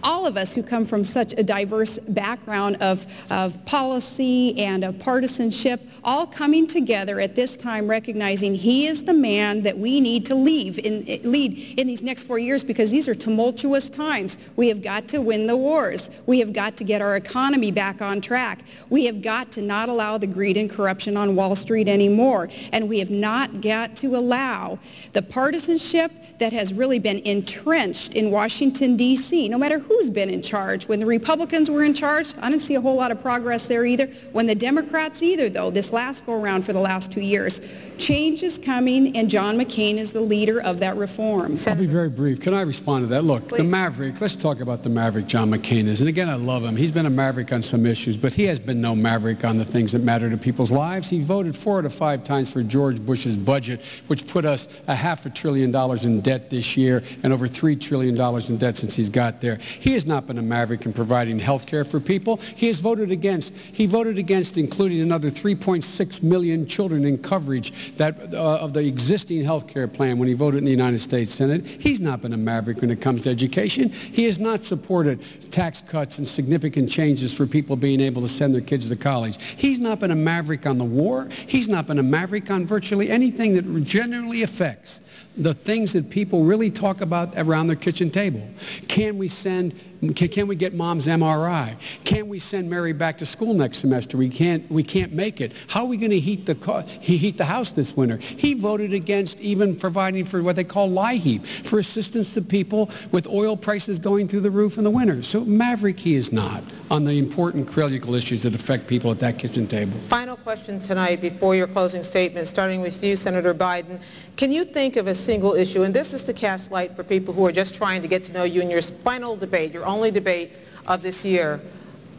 all of us who come from such a diverse background of policy and of partisanship, all coming together at this time, recognizing he is the man that we need to lead in these next 4 years, because these are tumultuous times. We have got to win the wars. We have got to get our economy back on track. We have got to not allow the greed and corruption on Wall Street anymore. And we have not got to allow the partisanship that has really been entrenched in Washington, D.C., no matter who's been in charge. When the Republicans were in charge, I didn't see a whole lot of progress there either. When the Democrats either, though, this last go-around for the last 2 years. Change is coming, and John McCain is the leader of that reform. I'll be very brief. Can I respond to that? Look, Please. The maverick, let's talk about the maverick John McCain is. And again, I love him. He's been a maverick on some issues, but he has been no maverick on the things that matter to people's lives. He voted 4 out of 5 times for George Bush's budget, which put us $500 billion in debt this year and over $3 trillion in debt since he's got there. He has not been a maverick in providing health care for people. He voted against including another 3.6 million children in coverage of the existing health care plan when he voted in the United States Senate. He's not been a maverick when it comes to education. He has not supported tax cuts and significant changes for people being able to send their kids to college. He's not been a maverick on the war. He's not been a maverick on virtually anything that generally affects the things that people really talk about around their kitchen table. Can we get mom's MRI? Can we send Mary back to school next semester? We can't make it. How are we going to heat the house this winter? He voted against even providing for what they call LIHEAP, for assistance to people with oil prices going through the roof in the winter. So maverick he is not on the important critical issues that affect people at that kitchen table. Final question tonight before your closing statement, starting with you, Senator Biden. Can you think of a single issue, and this is to cast light for people who are just trying to get to know you in your final debate, your only debate of this year.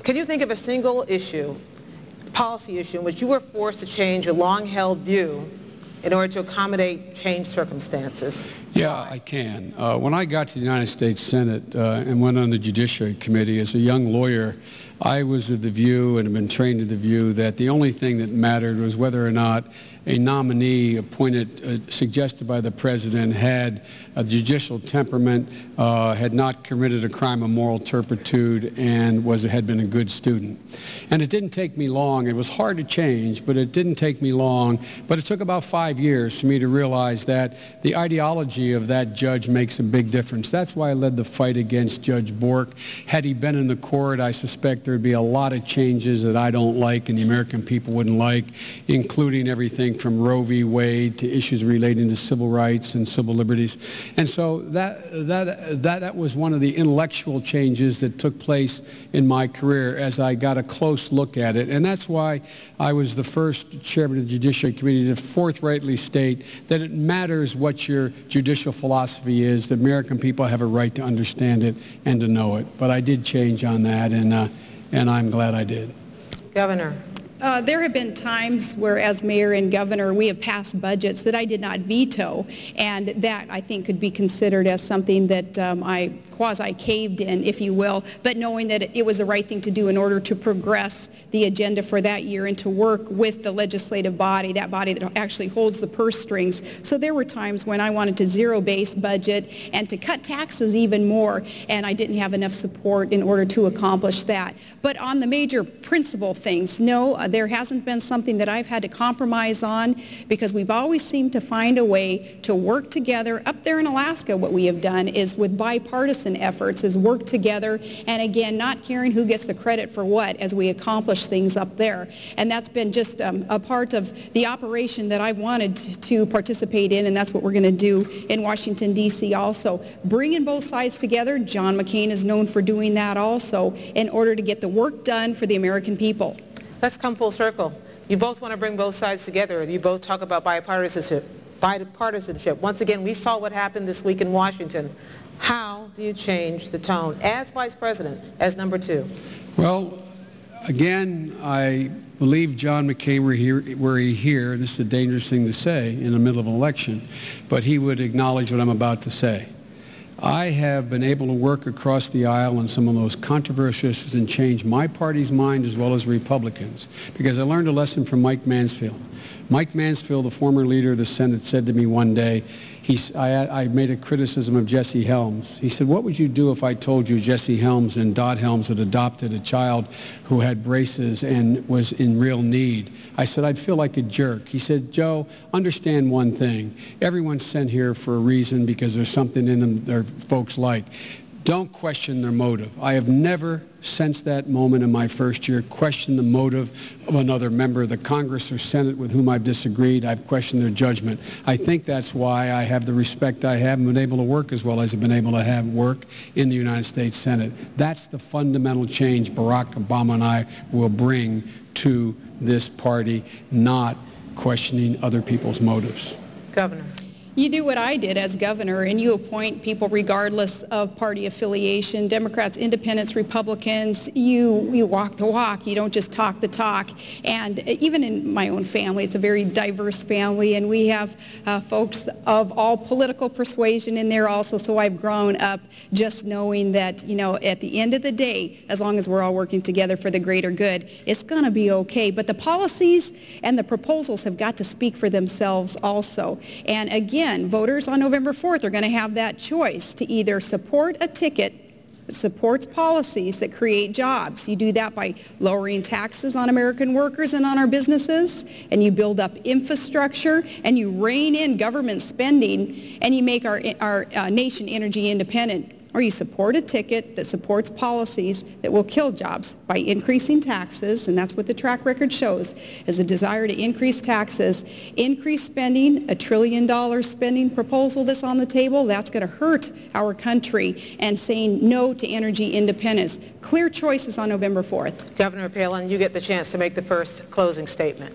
Can you think of a single issue, policy issue, in which you were forced to change a long-held view in order to accommodate changed circumstances? Yeah, I can. When I got to the United States Senate and went on the Judiciary Committee as a young lawyer, I was of the view and have been trained to the view that the only thing that mattered was whether or not a nominee appointed, suggested by the president, had a judicial temperament, had not committed a crime of moral turpitude, and had been a good student. And it didn't take me long. It was hard to change, but it didn't take me long. But it took about 5 years for me to realize that the ideology of that judge makes a big difference. That's why I led the fight against Judge Bork. Had he been in the court, I suspect there would be a lot of changes that I don't like and the American people wouldn't like, including everything from Roe v. Wade to issues relating to civil rights and civil liberties. And so that was one of the intellectual changes that took place in my career as I got a close look at it. And that's why I was the first chairman of the Judiciary Committee to forthrightly state that it matters what your judicial philosophy is. The American people have a right to understand it and to know it. But I did change on that, and I'm glad I did. Governor. There have been times where, as mayor and governor, we have passed budgets that I did not veto, and that, I think, could be considered as something that I quasi-caved in, if you will, but knowing that it was the right thing to do in order to progress the agenda for that year and to work with the legislative body, that body that actually holds the purse strings. So there were times when I wanted to zero-base budget and to cut taxes even more, and I didn't have enough support in order to accomplish that. But on the major principal things, no, there hasn't been something that I've had to compromise on, because we've always seemed to find a way to work together. Up there in Alaska, what we have done is, with bipartisan efforts, is work together, and again, not caring who gets the credit for what as we accomplish things up there. And that's been just a part of the operation that I've wanted to participate in, and that's what we're going to do in Washington, D.C. also. Bringing both sides together. John McCain is known for doing that also, in order to get the work done for the American people. Let's come full circle. You both want to bring both sides together. You both talk about bipartisanship. Once again, we saw what happened this week in Washington. How do you change the tone as Vice President, as number 2? Well, again, I believe John McCain were he here, this is a dangerous thing to say in the middle of an election, but he would acknowledge what I'm about to say. I have been able to work across the aisle on some of those controversial issues and change my party's mind as well as Republicans, because I learned a lesson from Mike Mansfield. Mike Mansfield, the former leader of the Senate, said to me one day, I made a criticism of Jesse Helms. He said, what would you do if I told you Jesse Helms and Dot Helms had adopted a child who had braces and was in real need? I said, I'd feel like a jerk. He said, Joe, understand one thing. Everyone's sent here for a reason because there's something in them their folks like. Don't question their motive. I have never, since that moment in my first year, questioned the motive of another member of the Congress or Senate with whom I've disagreed. I've questioned their judgment. I think that's why I have the respect I have and been able to work as well as I've been able to have work in the United States Senate. That's the fundamental change Barack Obama and I will bring to this party, not questioning other people's motives. Governor. You do what I did as governor, and you appoint people regardless of party affiliation, Democrats, independents, Republicans. You walk the walk. You don't just talk the talk. And even in my own family, it's a very diverse family, and we have folks of all political persuasion in there also. So I've grown up just knowing that, you know, at the end of the day, as long as we're all working together for the greater good, it's going to be okay. But the policies and the proposals have got to speak for themselves also. And again, voters on November 4th are going to have that choice to either support a ticket that supports policies that create jobs. You do that by lowering taxes on American workers and on our businesses, and you build up infrastructure, and you rein in government spending, and you make our nation energy independent. Or you support a ticket that supports policies that will kill jobs by increasing taxes, and that's what the track record shows, is a desire to increase taxes, increase spending, $1 trillion spending proposal that's on the table. That's going to hurt our country, and saying no to energy independence. Clear choices on November 4th. Governor Palin, you get the chance to make the first closing statement.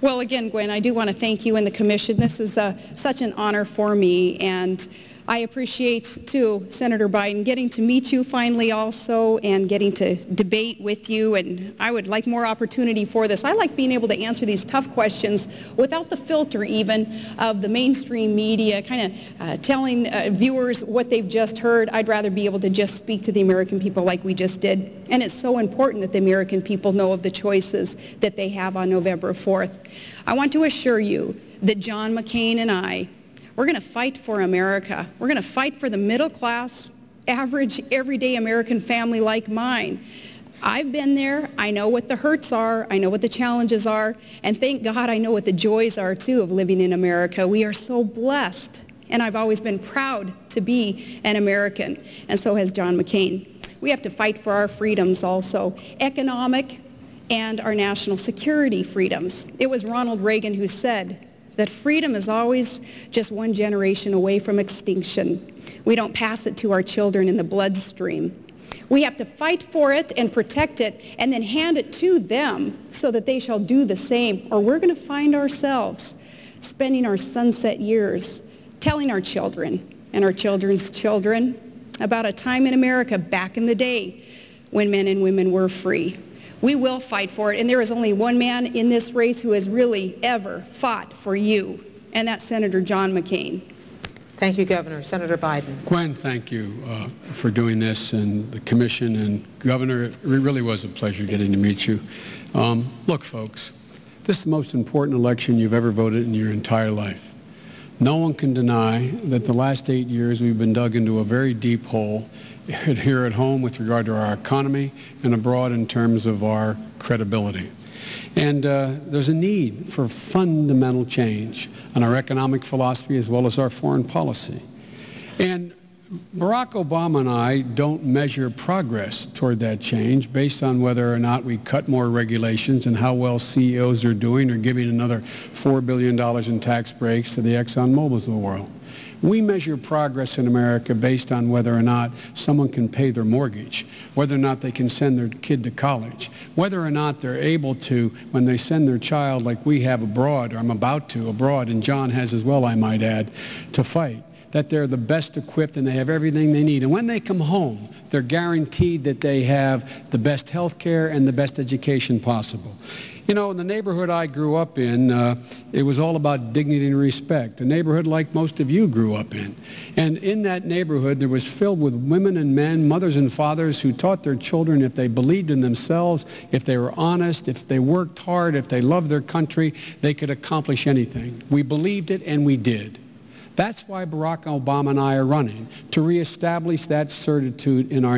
Well, again, Gwen, I do want to thank you and the commission. This is such an honor for me, and I appreciate, too, Senator Biden, getting to meet you finally also and getting to debate with you, and I would like more opportunity for this. I like being able to answer these tough questions without the filter even of the mainstream media kind of telling viewers what they've just heard. I'd rather be able to just speak to the American people like we just did, and it's so important that the American people know of the choices that they have on November 4th. I want to assure you that John McCain and I, we're going to fight for America. We're going to fight for the middle class, average, everyday American family like mine. I've been there. I know what the hurts are. I know what the challenges are. And thank God I know what the joys are, too, of living in America. We are so blessed. And I've always been proud to be an American. And so has John McCain. We have to fight for our freedoms also, economic and our national security freedoms. It was Ronald Reagan who said that freedom is always just one generation away from extinction. We don't pass it to our children in the bloodstream. We have to fight for it and protect it and then hand it to them so that they shall do the same, or we're going to find ourselves spending our sunset years telling our children and our children's children about a time in America back in the day when men and women were free. We will fight for it, and there is only one man in this race who has really ever fought for you, and that's Senator John McCain. Thank you, Governor. Senator Biden. Gwen, thank you for doing this, and the commission, and Governor, it really was a pleasure getting to meet you. Look, folks, this is the most important election you've ever voted in your entire life. No one can deny that the last 8 years we've been dug into a very deep hole here at home with regard to our economy and abroad in terms of our credibility. And there's a need for fundamental change in our economic philosophy as well as our foreign policy. And Barack Obama and I don't measure progress toward that change based on whether or not we cut more regulations and how well CEOs are doing or giving another $4 billion in tax breaks to the Exxon Mobils of the world. We measure progress in America based on whether or not someone can pay their mortgage, whether or not they can send their kid to college, whether or not they're able to, when they send their child like we have abroad, or I'm about to abroad, and John has as well, I might add, to fight, that they're the best equipped and they have everything they need. And when they come home, they're guaranteed that they have the best health care and the best education possible. You know, in the neighborhood I grew up in, it was all about dignity and respect, a neighborhood like most of you grew up in. And in that neighborhood, there was filled with women and men, mothers and fathers who taught their children if they believed in themselves, if they were honest, if they worked hard, if they loved their country, they could accomplish anything. We believed it, and we did. That's why Barack Obama and I are running, to reestablish that certitude in our